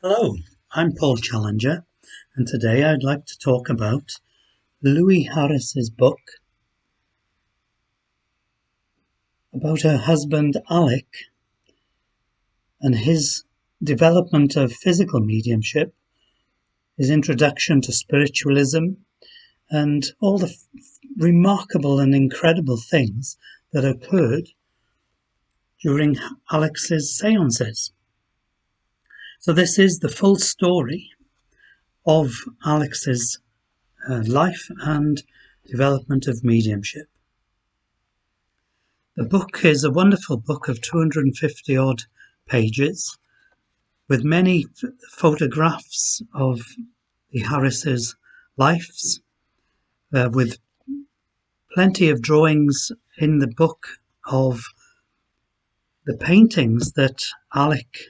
Hello, I'm Paul Challenger, and today I'd like to talk about Louis Harris's book about her husband Alec and his development of physical mediumship, his introduction to spiritualism, and all the remarkable and incredible things that occurred during Alec's seances. So this is the full story of Alec's life and development of mediumship. The book is a wonderful book of 250 odd pages with many photographs of the Harris's lives, with plenty of drawings in the book of the paintings that Alec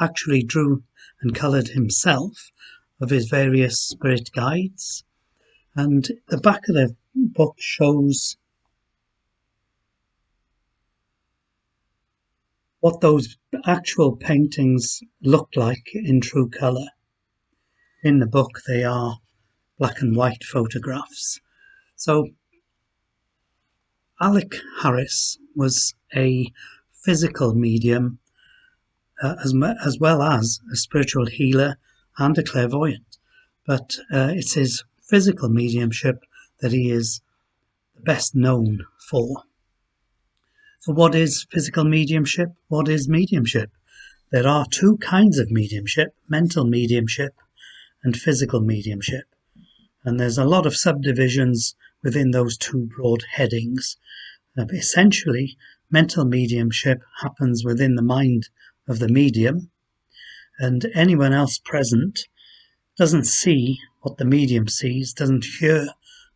actually drew and coloured himself of his various spirit guides. And the back of the book shows what those actual paintings look like in true colour. In the book they are black and white photographs. So Alec Harris was a physical medium as well as a spiritual healer and a clairvoyant. But it's his physical mediumship that he is best known for. So what is physical mediumship? What is mediumship? There are two kinds of mediumship: mental mediumship and physical mediumship. And there's a lot of subdivisions within those two broad headings. Essentially, mental mediumship happens within the mind of the medium, and anyone else present doesn't see what the medium sees, doesn't hear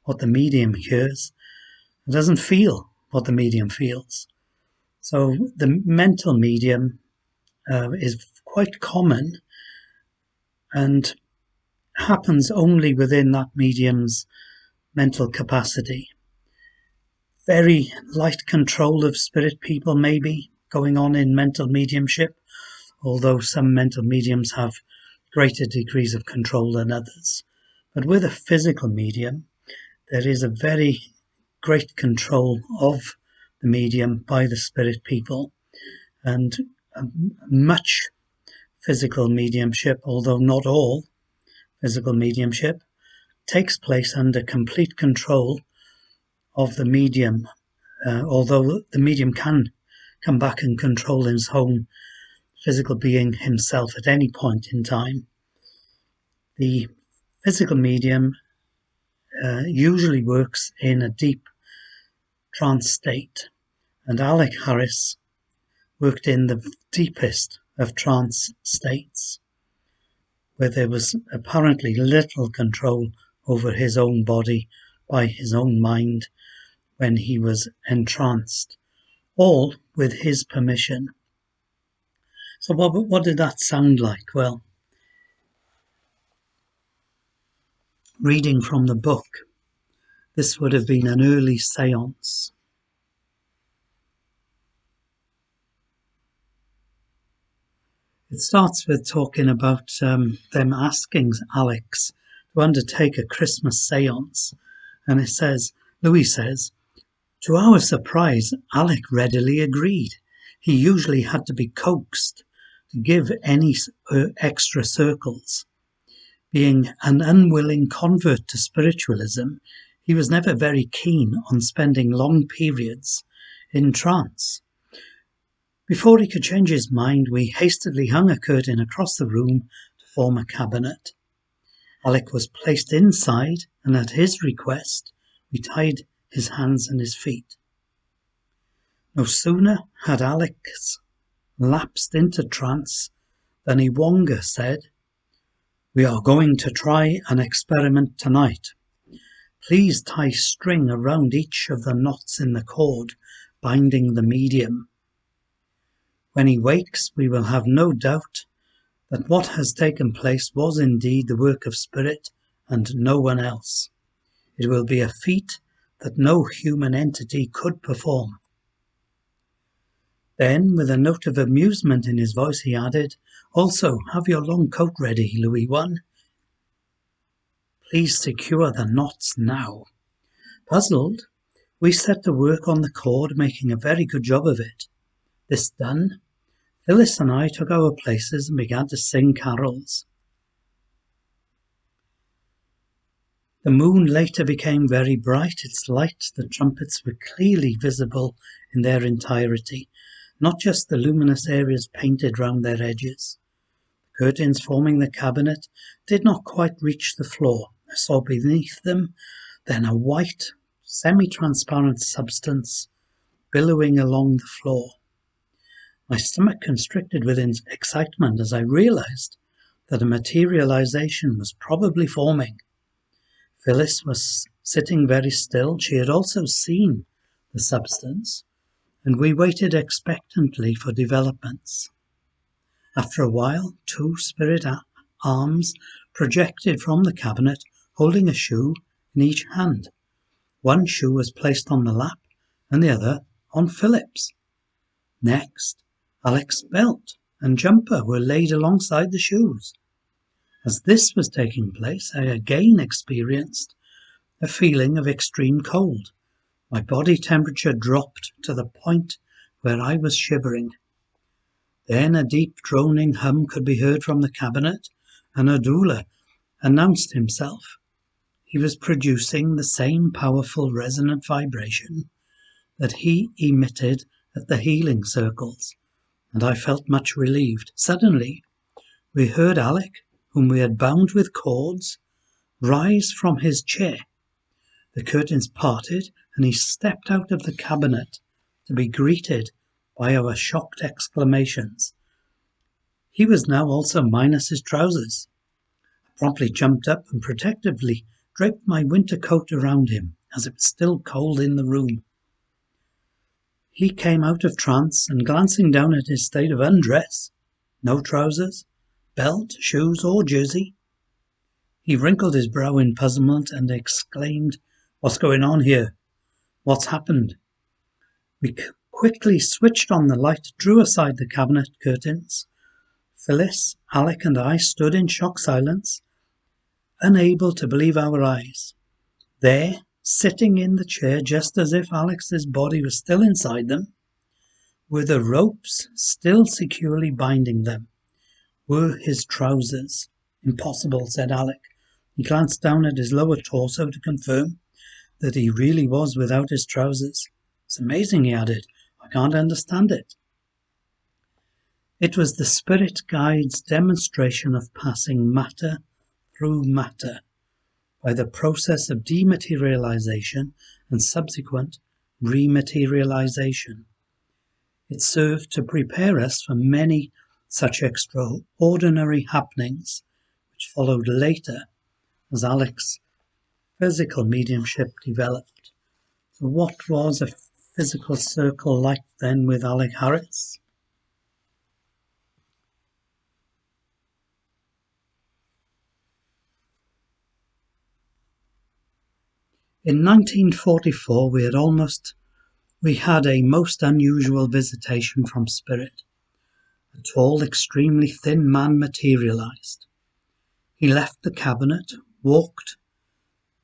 what the medium hears, doesn't feel what the medium feels. So the mental medium is quite common and happens only within that medium's mental capacity. Very light control of spirit people may be going on in mental mediumship, although some mental mediums have greater degrees of control than others. But with a physical medium, there is a very great control of the medium by the spirit people, and much physical mediumship, although not all physical mediumship, takes place under complete control of the medium, although the medium can come back and control his own physical being himself at any point in time. The physical medium usually works in a deep trance state, and Alec Harris worked in the deepest of trance states, where there was apparently little control over his own body by his own mind when he was entranced, all with his permission. So what did that sound like? Well, reading from the book, this would have been an early seance. It starts with talking about them asking Alex to undertake a Christmas seance, and it says, Louis says, to our surprise, Alec readily agreed. He usually had to be coaxed to give any extra circles. Being an unwilling convert to spiritualism, he was never very keen on spending long periods in trance. Before he could change his mind, we hastily hung a curtain across the room to form a cabinet. Alec was placed inside, and at his request, we tied his hands and his feet. No sooner had Alec lapsed into trance than Iwonga said, "We are going to try an experiment tonight. Please tie string around each of the knots in the cord binding the medium. When he wakes, we will have no doubt that what has taken place was indeed the work of spirit and no one else. It will be a feat that no human entity could perform." Then, with a note of amusement in his voice, he added, Also, have your long coat ready, Louis I. Please secure the knots now. Puzzled, we set to work on the cord, making a very good job of it. This done, Phyllis and I took our places and began to sing carols. The moon later became very bright. Its light, the trumpets were clearly visible in their entirety, not just the luminous areas painted round their edges. The curtains forming the cabinet did not quite reach the floor. I saw beneath them then a white, semi-transparent substance billowing along the floor. My stomach constricted with excitement as I realized that a materialization was probably forming. Phyllis was sitting very still. She had also seen the substance, and we waited expectantly for developments. After a while, two spirit arms projected from the cabinet, holding a shoe in each hand. One shoe was placed on the lap, and the other on Philip's. Next, Alec's belt and jumper were laid alongside the shoes. As this was taking place, I again experienced a feeling of extreme cold. My body temperature dropped to the point where I was shivering. Then a deep droning hum could be heard from the cabinet, and a doula announced himself. He was producing the same powerful resonant vibration that he emitted at the healing circles, and I felt much relieved. Suddenly, we heard Alec, whom we had bound with cords, rise from his chair. The curtains parted, and he stepped out of the cabinet to be greeted by our shocked exclamations. He was now also minus his trousers. I promptly jumped up and protectively draped my winter coat around him, as it was still cold in the room. He came out of trance, and glancing down at his state of undress, no trousers, belt, shoes, or jersey, he wrinkled his brow in puzzlement and exclaimed, "What's going on here? What's happened?" We quickly switched on the light, drew aside the cabinet curtains. Phyllis, Alec, and I stood in shocked silence, unable to believe our eyes. There, sitting in the chair just as if Alex's body was still inside them, were the ropes still securely binding them. Were his trousers. "Impossible," said Alec. He glanced down at his lower torso to confirm that he really was without his trousers. "It's amazing," he added. "I can't understand it." It was the spirit guide's demonstration of passing matter through matter by the process of dematerialization and subsequent rematerialization. It served to prepare us for many such extraordinary happenings which followed later as Alec's physical mediumship developed. So what was a physical circle like then with Alec Harris? In 1944 we had a most unusual visitation from spirit. A tall, extremely thin man materialized. He left the cabinet, walked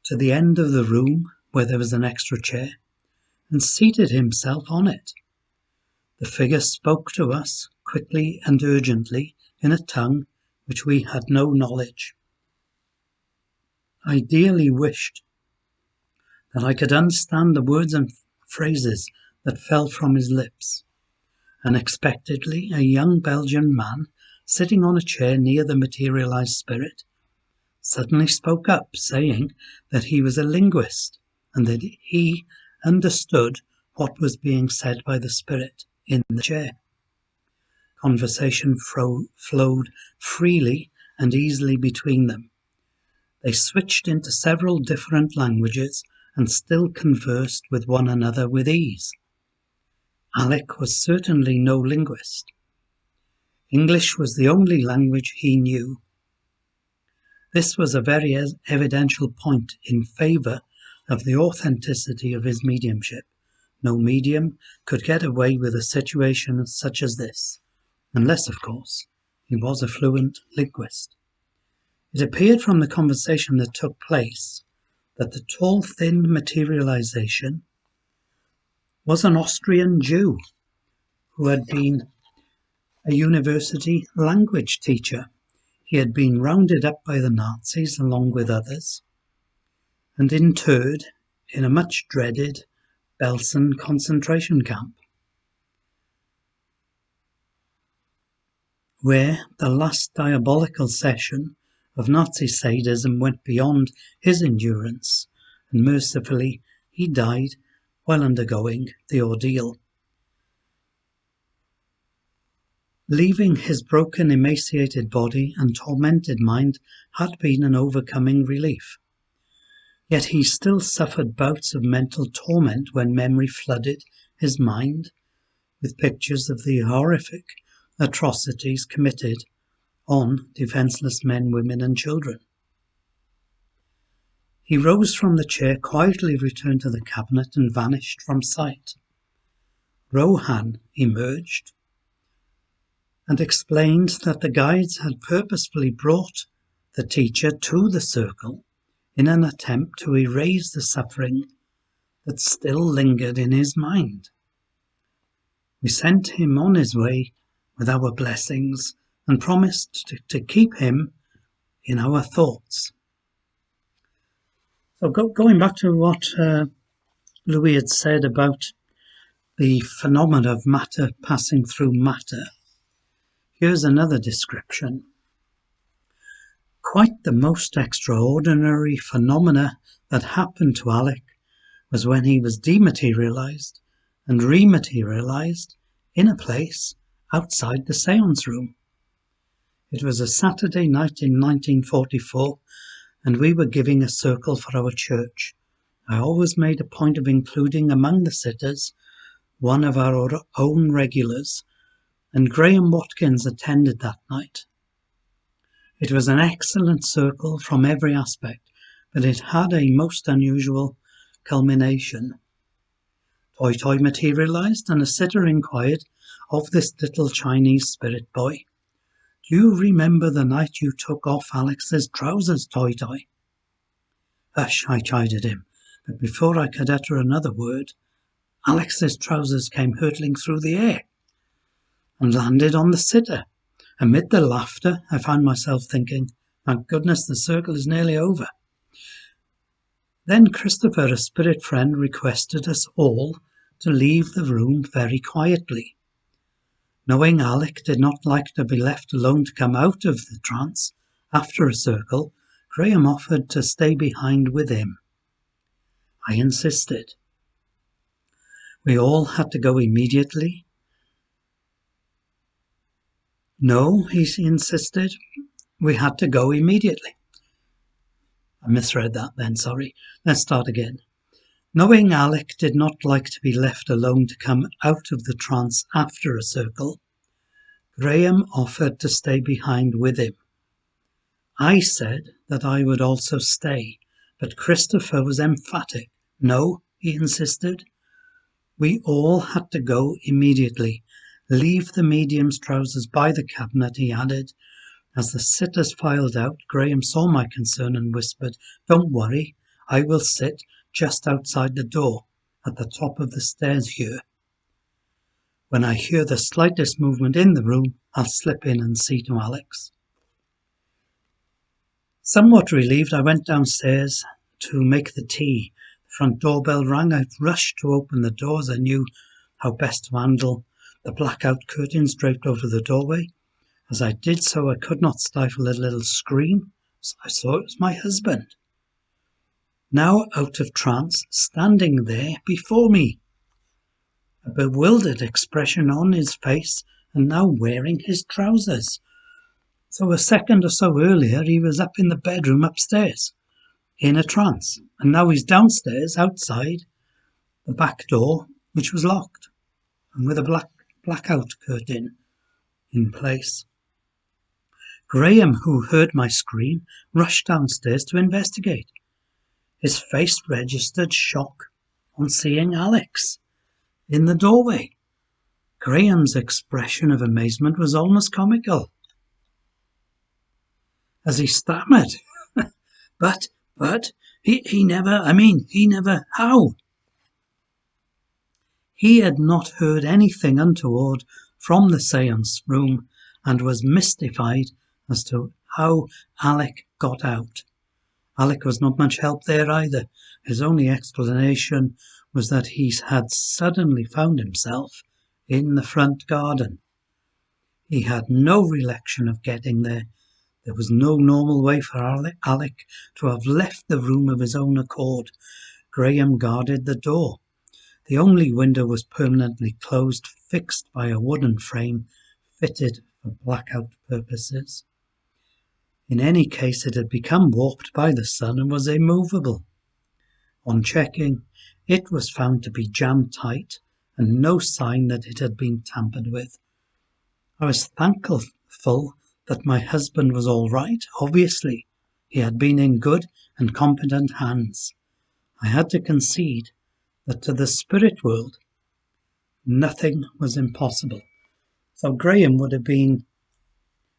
to the end of the room where there was an extra chair, and seated himself on it. The figure spoke to us quickly and urgently in a tongue which we had no knowledge. I dearly wished that I could understand the words and phrases that fell from his lips. Unexpectedly, a young Belgian man, sitting on a chair near the materialized spirit, suddenly spoke up, saying that he was a linguist and that he understood what was being said by the spirit in the chair. Conversation flowed freely and easily between them. They switched into several different languages and still conversed with one another with ease. Alec was certainly no linguist. English was the only language he knew. This was a very evidential point in favour of the authenticity of his mediumship. No medium could get away with a situation such as this, unless, of course, He was a fluent linguist. It appeared from the conversation that took place that the tall, thin materialization was an Austrian Jew who had been a university language teacher. He had been rounded up by the Nazis along with others and interred in a much dreaded Belsen concentration camp, where the last diabolical session of Nazi sadism went beyond his endurance, and mercifully he died while undergoing the ordeal. Leaving his broken, emaciated body and tormented mind had been an overcoming relief. Yet he still suffered bouts of mental torment when memory flooded his mind with pictures of the horrific atrocities committed on defenseless men, women and children. He rose from the chair, quietly returned to the cabinet and vanished from sight. Rohan emerged and explained that the guides had purposefully brought the teacher to the circle in an attempt to erase the suffering that still lingered in his mind. We sent him on his way with our blessings and promised to keep him in our thoughts. So going back to what Louis had said about the phenomena of matter passing through matter, here's another description. Quite the most extraordinary phenomena that happened to Alec was when he was dematerialized and rematerialized in a place outside the seance room. It was a Saturday night in 1944, and we were giving a circle for our church. I always made a point of including among the sitters one of our own regulars, and Graham Watkins attended that night. It was an excellent circle from every aspect, but it had a most unusual culmination. Toy materialized, and a sitter inquired of this little Chinese spirit boy, "Do you remember the night you took off Alex's trousers, Toy?" "Hush," I chided him, but before I could utter another word, Alex's trousers came hurtling through the air and landed on the sitter. Amid the laughter, I found myself thinking, thank goodness the circle is nearly over. Then Christopher, a spirit friend, requested us all to leave the room very quietly. Knowing Alec did not like to be left alone to come out of the trance after a circle, Graham offered to stay behind with him. I insisted. We all had to go immediately. No, he insisted. We had to go immediately. I misread that then, sorry. Let's start again. Knowing Alec did not like to be left alone to come out of the trance after a circle, Graham offered to stay behind with him. I said that I would also stay, but Christopher was emphatic. No, he insisted. We all had to go immediately. Leave the medium's trousers by the cabinet, he added. As the sitters filed out, Graham saw my concern and whispered, "Don't worry, I will sit just outside the door, at the top of the stairs here. When I hear the slightest movement in the room, I'll slip in and see to Alex." Somewhat relieved, I went downstairs to make the tea. The front doorbell rang. I rushed to open the door as I knew how best to handle the blackout curtains draped over the doorway. As I did so, I could not stifle a little scream. I saw it was my husband, now out of trance, standing there before me, a bewildered expression on his face, and now wearing his trousers. So a second or so earlier, he was up in the bedroom upstairs, in a trance, and now he's downstairs, outside the back door, which was locked, and with a blackout curtain in place. Graham, who heard my scream, rushed downstairs to investigate. His face registered shock on seeing Alex in the doorway. Graham's expression of amazement was almost comical. as he stammered. But, he never, how? He had not heard anything untoward from the seance room and was mystified as to how Alec got out. Alec was not much help there either. His only explanation was that he had suddenly found himself in the front garden. He had no recollection of getting there. There was no normal way for Alec to have left the room of his own accord. Graham guarded the door. The only window was permanently closed, fixed by a wooden frame fitted for blackout purposes. In any case, it had become warped by the sun and was immovable. On checking, it was found to be jammed tight and no sign that it had been tampered with. I was thankful that my husband was all right. Obviously, he had been in good and competent hands. I had to concede that to the spirit world, nothing was impossible. So Graham would have been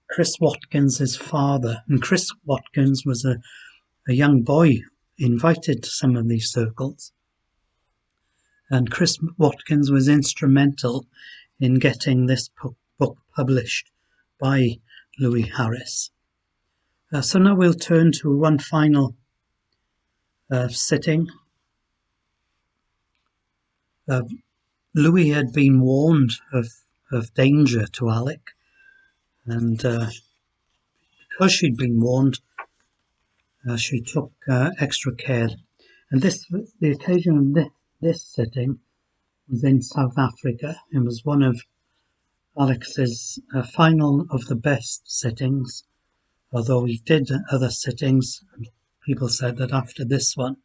Chris Watkins' father, and Chris Watkins was a young boy invited to some of these circles. And Chris Watkins was instrumental in getting this book published by Louis Harris. So now we'll turn to one final sitting. Louis had been warned of danger to Alec, and because she'd been warned, she took extra care. And the occasion of this sitting was in South Africa. It was one of Alex's final of the best sittings, although he did other sittings. People said that after this one,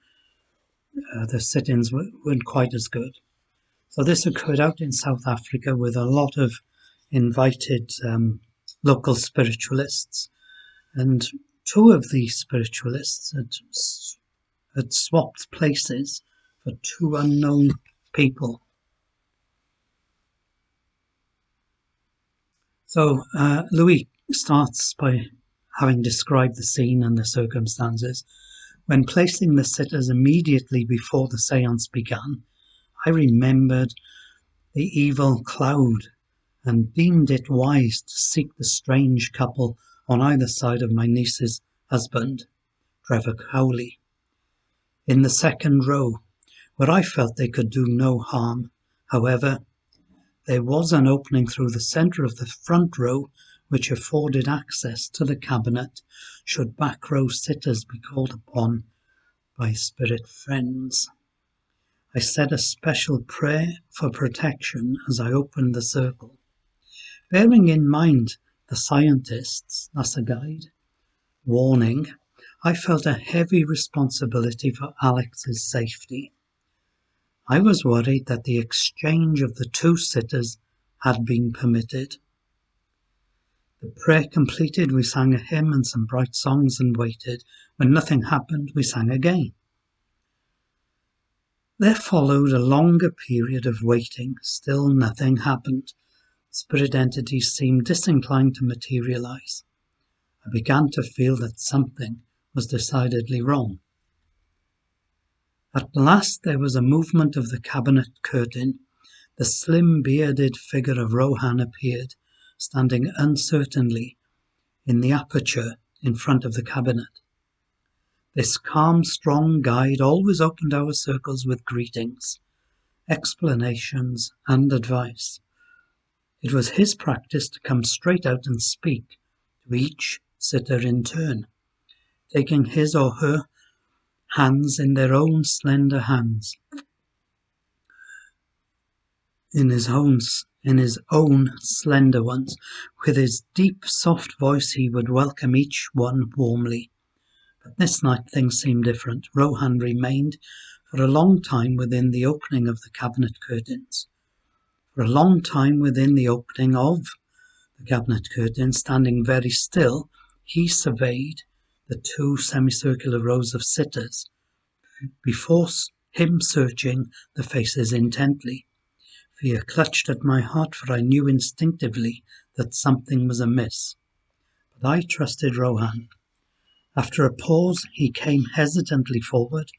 the sittings weren't quite as good. So this occurred out in South Africa with a lot of invited local spiritualists, and two of these spiritualists had swapped places for two unknown people. So Louis starts by having described the scene and the circumstances. When placing the sitters immediately before the seance began, I remembered the evil cloud and deemed it wise to seek the strange couple on either side of my niece's husband, Trevor Cowley, in the second row, where I felt they could do no harm. However, there was an opening through the centre of the front row which afforded access to the cabinet should back row sitters be called upon by spirit friends. I said a special prayer for protection as I opened the circle. Bearing in mind the scientists, as a guide, warning, I felt a heavy responsibility for Alex's safety. I was worried that the exchange of the two sitters had been permitted. The prayer completed, we sang a hymn and some bright songs and waited. When nothing happened, we sang again. There followed a longer period of waiting. Still nothing happened. Spirit entities seemed disinclined to materialize. I began to feel that something was decidedly wrong. At last there was a movement of the cabinet curtain. The slim bearded figure of Rohan appeared, standing uncertainly in the aperture in front of the cabinet. This calm, strong guide always opened our circles with greetings, explanations, and advice. It was his practice to come straight out and speak to each sitter in turn, taking his or her hands in their own slender hands. In his own slender ones. With his deep, soft voice he would welcome each one warmly. But this night things seemed different. Rohan remained for a long time within the opening of the cabinet curtains. For a long time within the opening of the cabinet curtains, standing very still, he surveyed the two semicircular rows of sitters, before him searching the faces intently. Fear clutched at my heart, for I knew instinctively that something was amiss. But I trusted Rohan. After a pause, he came hesitantly forward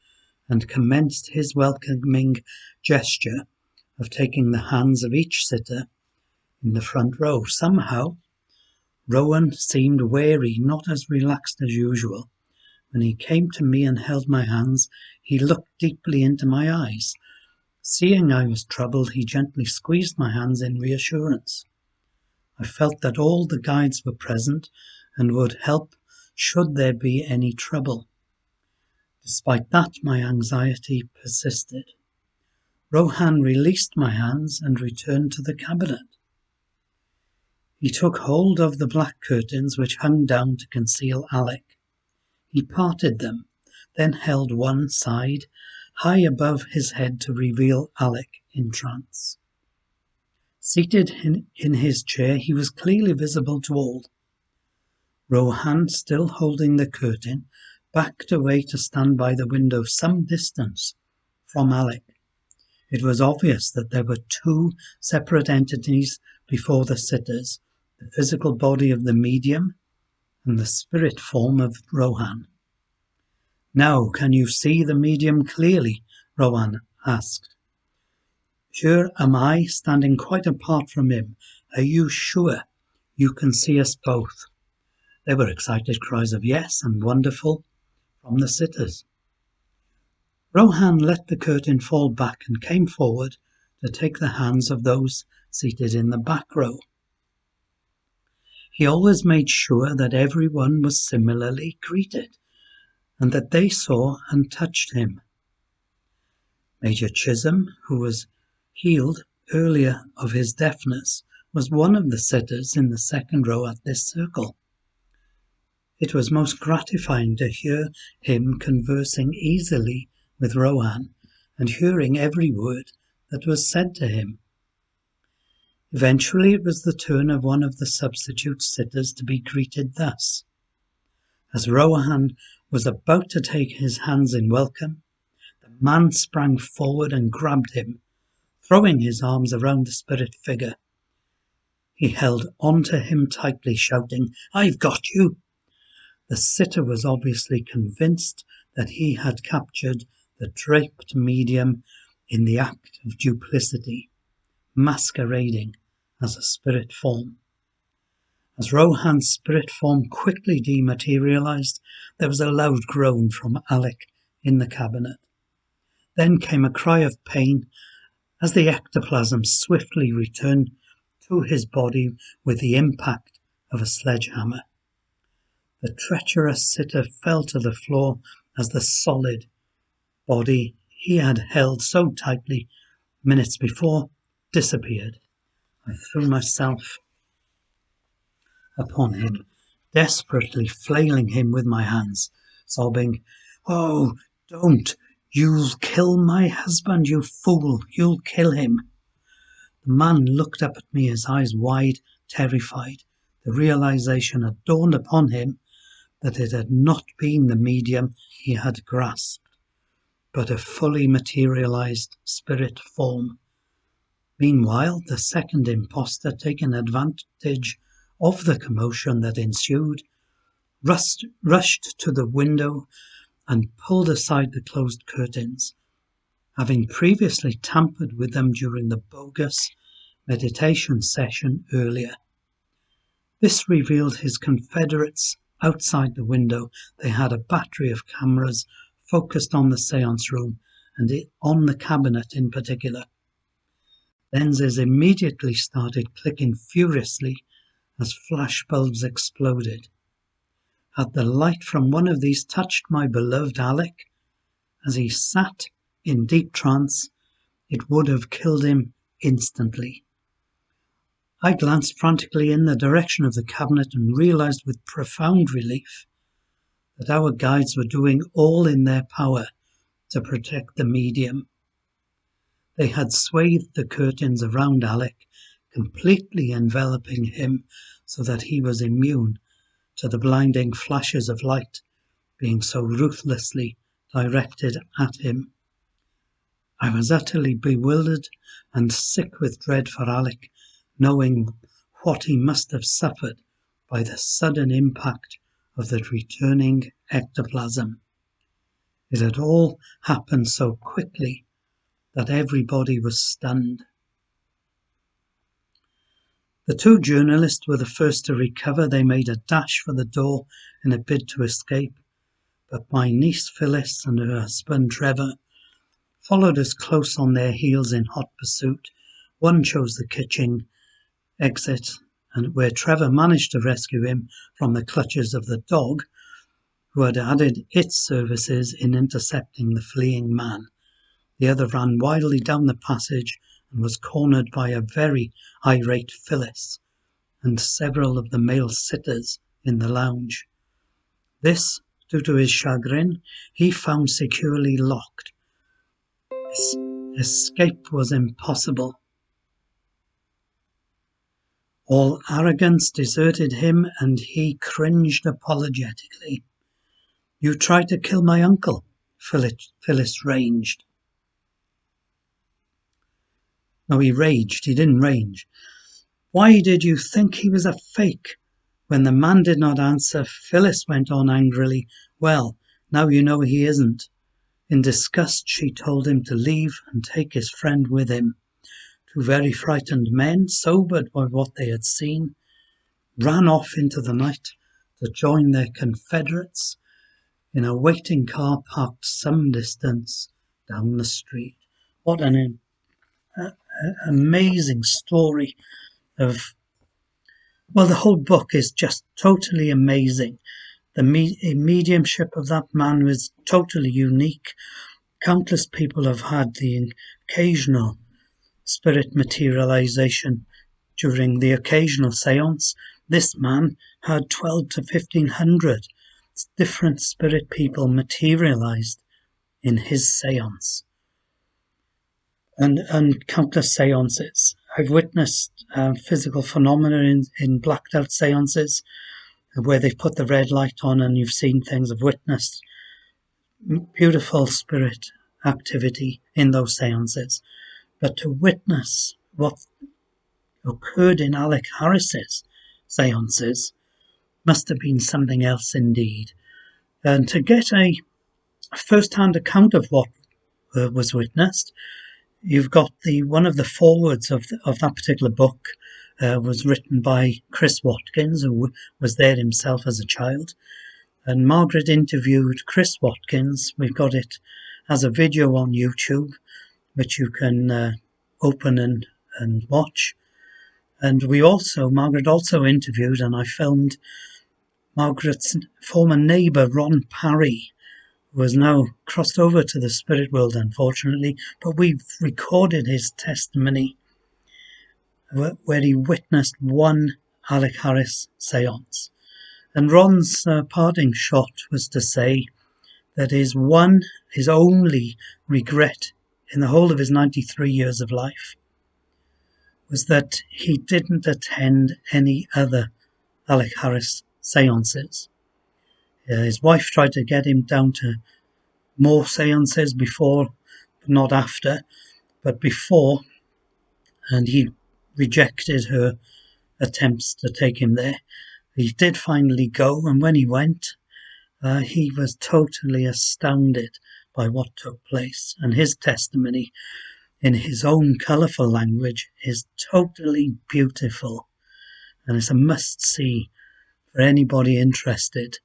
and commenced his welcoming gesture of taking the hands of each sitter in the front row. Somehow, Rowan seemed wary, not as relaxed as usual. When he came to me and held my hands, he looked deeply into my eyes. Seeing I was troubled, he gently squeezed my hands in reassurance. I felt that all the guides were present and would help should there be any trouble. Despite that, my anxiety persisted. Rohan released my hands and returned to the cabinet. He took hold of the black curtains which hung down to conceal Alec. He parted them, then held one side high above his head to reveal Alec in trance. Seated in his chair, he was clearly visible to all. Rohan, still holding the curtain, backed away to stand by the window some distance from Alec. It was obvious that there were two separate entities before the sitters, the physical body of the medium and the spirit form of Rohan. "Now, can you see the medium clearly?" Rohan asked. "Here am I, standing quite apart from him. Are you sure you can see us both?" There were excited cries of "yes" and "wonderful" from the sitters. Rohan let the curtain fall back and came forward to take the hands of those seated in the back row. He always made sure that everyone was similarly greeted, and that they saw and touched him. Major Chisholm, who was healed earlier of his deafness, was one of the sitters in the second row at this circle. It was most gratifying to hear him conversing easily with Rohan and hearing every word that was said to him. Eventually it was the turn of one of the substitute sitters to be greeted thus. As Rohan was about to take his hands in welcome, the man sprang forward and grabbed him, throwing his arms around the spirit figure. He held on to him tightly, shouting, "I've got you!" The sitter was obviously convinced that he had captured the draped medium in the act of duplicity, masquerading as a spirit form. As Rohan's spirit form quickly dematerialized, there was a loud groan from Alec in the cabinet. Then came a cry of pain as the ectoplasm swiftly returned to his body with the impact of a sledgehammer. The treacherous sitter fell to the floor as the solid body he had held so tightly minutes before disappeared. I threw myself upon him, desperately flailing him with my hands, sobbing, "Oh, don't! You'll kill my husband, you fool! You'll kill him!" The man looked up at me, his eyes wide, terrified. The realization had dawned upon him that it had not been the medium he had grasped, but a fully materialized spirit form. Meanwhile, the second impostor, taking advantage of the commotion that ensued, rushed to the window and pulled aside the closed curtains, having previously tampered with them during the bogus meditation session earlier. This revealed his confederates outside the window. They had a battery of cameras focused on the seance room and on the cabinet in particular. Lenses immediately started clicking furiously as flashbulbs exploded. Had the light from one of these touched my beloved Alec as he sat in deep trance, it would have killed him instantly. I glanced frantically in the direction of the cabinet and realized with profound relief that our guides were doing all in their power to protect the medium. They had swathed the curtains around Alec, completely enveloping him so that he was immune to the blinding flashes of light being so ruthlessly directed at him. I was utterly bewildered and sick with dread for Alec, knowing what he must have suffered by the sudden impact of the returning ectoplasm. It had all happened so quickly that everybody was stunned. The two journalists were the first to recover. They made a dash for the door in a bid to escape, but my niece Phyllis and her husband Trevor followed us close on their heels in hot pursuit. One chose the kitchen exit, and where Trevor managed to rescue him from the clutches of the dog, who had added its services in intercepting the fleeing man. The other ran wildly down the passage and was cornered by a very irate Phyllis and several of the male sitters in the lounge. This, due to his chagrin, he found securely locked. Escape was impossible. All arrogance deserted him, and he cringed apologetically. "You tried to kill my uncle," Phyllis raged. No, he raged. He didn't rage. "Why did you think he was a fake?" When the man did not answer, Phyllis went on angrily, "Well, now you know he isn't." In disgust, she told him to leave and take his friend with him. Two very frightened men, sobered by what they had seen, ran off into the night to join their confederates in a waiting car parked some distance down the street. What an amazing story of... Well, the whole book is just totally amazing. The mediumship of that man was totally unique. Countless people have had the occasional spirit materialization during the occasional seance. This man had 12 to 1500 different spirit people materialized in his seance. And countless seances. I've witnessed physical phenomena in blacked out seances where they've put the red light on and you've seen things. I've witnessed beautiful spirit activity in those seances. But to witness what occurred in Alec Harris's seances must have been something else indeed. And to get a first-hand account of what was witnessed, you've got one of the forewords of that particular book was written by Chris Watkins, who was there himself as a child. And Margaret interviewed Chris Watkins. We've got it as a video on YouTube, which you can open and watch. And Margaret also interviewed, and I filmed Margaret's former neighbour, Ron Parry, who has now crossed over to the spirit world, unfortunately, but we've recorded his testimony where he witnessed one Alec Harris seance. And Ron's parting shot was to say that his only regret in the whole of his 93 years of life was that he didn't attend any other Alec Harris seances. His wife tried to get him down to more seances before, but not after, but before, and he rejected her attempts to take him there. He did finally go, and when he went, he was totally astounded by what took place, and his testimony in his own colourful language is totally beautiful, and it's a must-see for anybody interested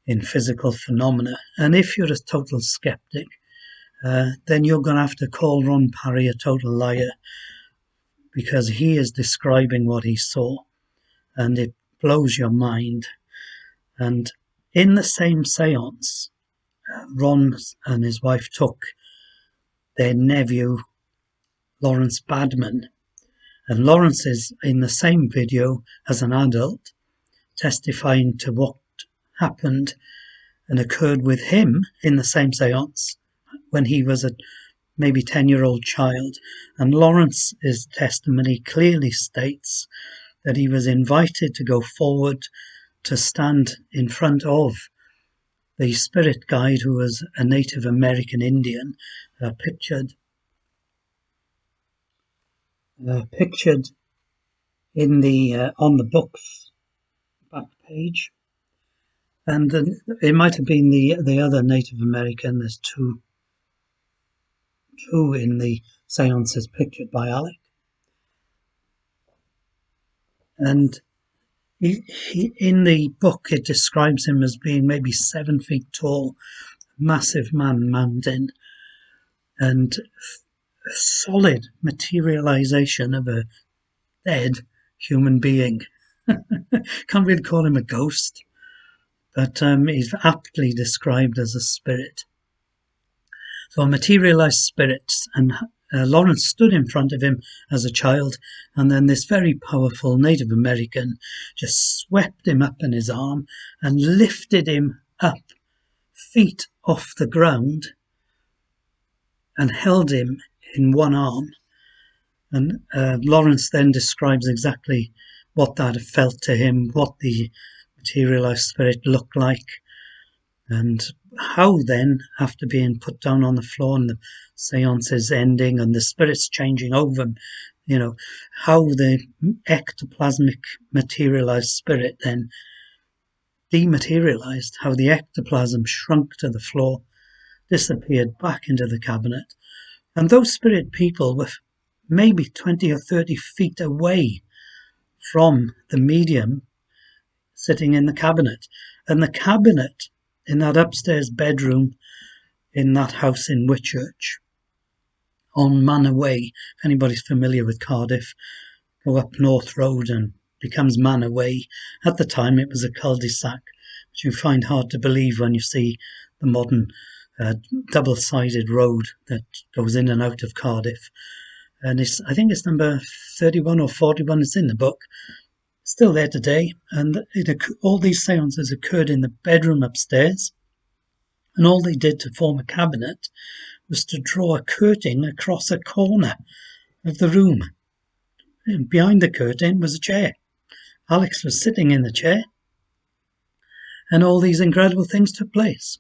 in physical phenomena. And if you're a total skeptic, then you're going to have to call Ron Parry a total liar, because he is describing what he saw, and it blows your mind. And in the same seance, Ron and his wife took their nephew, Lawrence Badman, and Lawrence is in the same video as an adult, testifying to what happened and occurred with him in the same seance when he was a maybe 10-year-old child. And Lawrence's testimony clearly states that he was invited to go forward to stand in front of the spirit guide, who was a Native American Indian, pictured in the on the book's back page. And then it might have been the other Native American. There's two in the seances pictured by Alec. And he in the book it describes him as being maybe 7 feet tall, massive man mountain, and a solid materialization of a dead human being. Can't really call him a ghost, but he's aptly described as a spirit. So a materialized spirit, and Lawrence stood in front of him as a child, and then this very powerful Native American just swept him up in his arm and lifted him up, feet off the ground, and held him in one arm. And Lawrence then describes exactly what that felt to him, what the materialized spirit looked like, and how then, after being put down on the floor and the seance is ending and the spirit's changing over him, how the ectoplasmic materialized spirit then dematerialized, how the ectoplasm shrunk to the floor, disappeared back into the cabinet. And those spirit people were maybe 20 or 30 feet away from the medium sitting in the cabinet. And the cabinet in that upstairs bedroom in that house in Whitchurch on Manor Way, if anybody's familiar with Cardiff, go up North Road and becomes Manor Way. At the time it was a cul-de-sac, which you find hard to believe when you see the modern double-sided road that goes in and out of Cardiff. And I think it's number 31 or 41, it's in the book, still there today. And all these seances occurred in the bedroom upstairs, and all they did to form a cabinet was to draw a curtain across a corner of the room. And behind the curtain was a chair. Alex was sitting in the chair, and all these incredible things took place.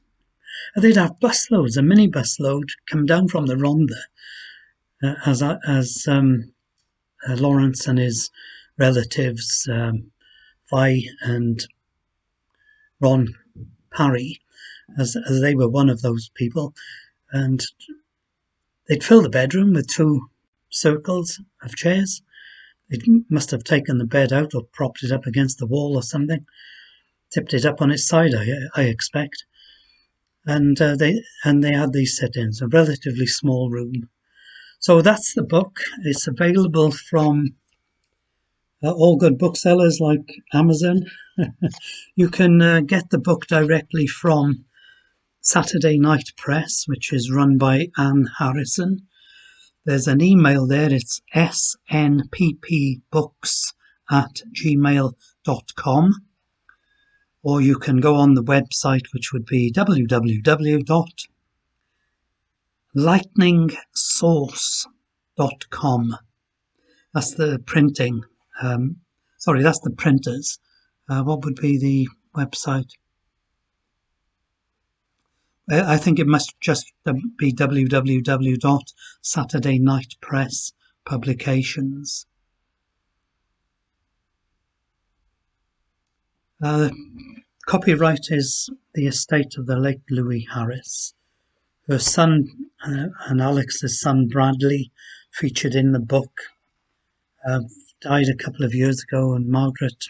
And they'd have busloads, a mini busload, come down from the Rhondda as Lawrence and his relatives, Vi and Ron Parry, as they were one of those people, and they'd fill the bedroom with 2 circles of chairs. They must have taken the bed out or propped it up against the wall or something, tipped it up on its side, I expect. And they had these sit-ins, a relatively small room. So that's the book. It's available from all good booksellers like Amazon. You can get the book directly from Saturday Night Press, which is run by Anne Harrison. There's an email there, it's snppbooks@gmail.com, or you can go on the website, which would be www.lightningsource.com. That's the printing. That's the printers. What would be the website? I think it must just be www.Saturday Night Press Publications. Copyright is the estate of the late Louis Harris. Her son and Alex's son Bradley, featured in the book, died a couple of years ago, and Margaret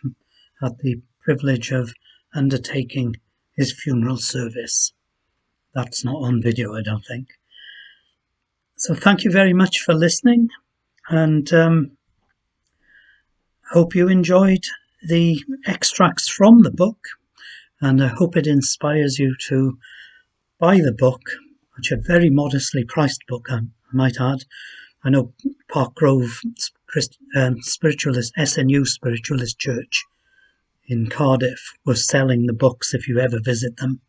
had the privilege of undertaking his funeral service. That's not on video, I don't think. So thank you very much for listening, and hope you enjoyed the extracts from the book, and I hope it inspires you to buy the book, which is a very modestly priced book, I might add. I know Park Grove Spiritualist, SNU Spiritualist Church in Cardiff was selling the books if you ever visit them,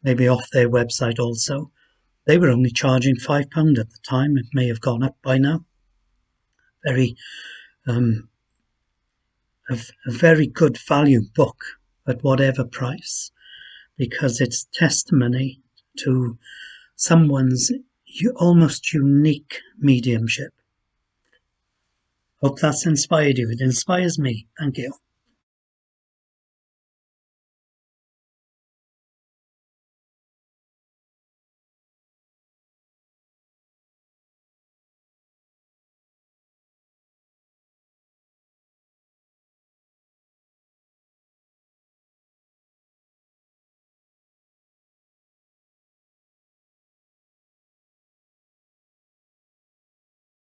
maybe off their website also. They were only charging £5 at the time. It may have gone up by now. A very good value book at whatever price, because it's testimony to someone's almost unique mediumship. Hope that's inspired you. It inspires me. Thank you.